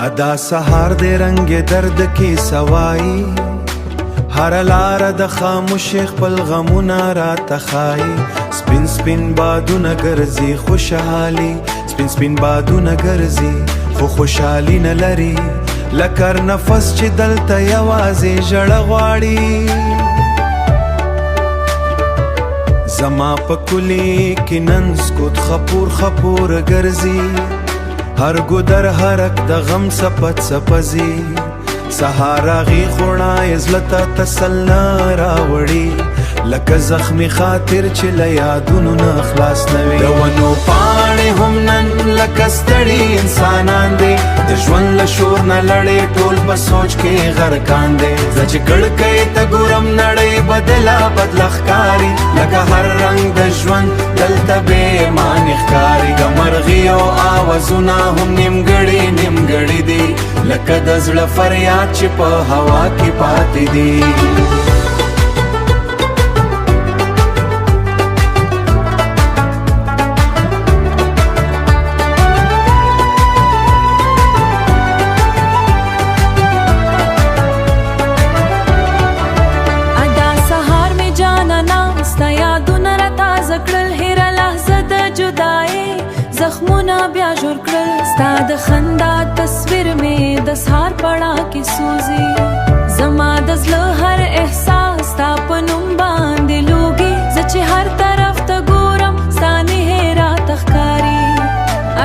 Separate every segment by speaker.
Speaker 1: ادا سهار دے رنگ درد کی سوائی هر لار د خاموش خپل غمونه را تخای سپین سپین بادونه ګرځي خوشحالي سپین سپین بادونه ګرځي خو خوشحالي نه لري لکر نفس چې دلته یوازې ژړه غواړي زما په کلی کې نن سکوت خپور خپور ګرځي هر ګودر هرک د غم سپت سپزي سهارا غي خوړا عزلتا تسلا راوړي لکه زخمی خاطر چې له یادونو نه خلاص نوي د ونو پاڼې هم نن لکه ستړي انسانان دي د ژوند له شور نه لړې ټول په سوچ کې غرقان دي زه چې کړکۍ ته ګورم نړۍ بدله بدله ښکاري لکه هر رنګ د ژوند دلته بې معنې ښکاري د مرغیو آوازونه هم نیمګړي نیمګړي دي لکه د زړه فریاد چې په هوا کې پاتې دي
Speaker 2: زخمونه بیا جوړ کړل ستا د خندا تصویر مې د سهار پړا کې سوزي زما د زړه هر احساس ستا په نوم باندې لوګي زه چې هر طرف ته ګورم ستا نه راته ښکاري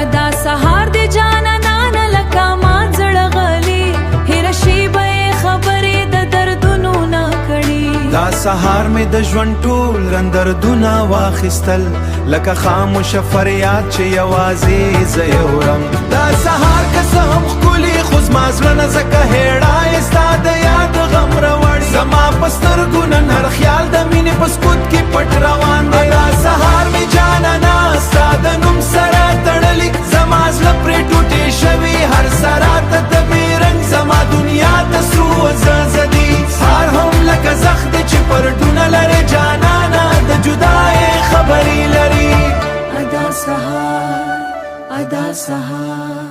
Speaker 2: ادا سهار د جانانا نه لکه ما زړه غلي هېره شي به یې خبرې د دردونو نه کړي
Speaker 1: دا سهار مې د ژوند ټول رندردونه واخیستل لکه خاموش فریاد چې یوازې زه اورم دا سهار که څه هم ښکلي خو زما زړه نه ځکه هېړه یې ستا د یاد غم راوړي زما په سترګو نن هر خیال د مینې په سکوت کې پټ روان دی دا سهار مې جانانا ستا د نوم سره تړلي زما زړه پرې ټوټې شوي هر سره ته د بې رنګ زما دنیا ته سرو زدي سهار هم لکه زخ دی چې پر ډونه لرې جانانا د جدایۍ خبرې لري
Speaker 2: ادا سهار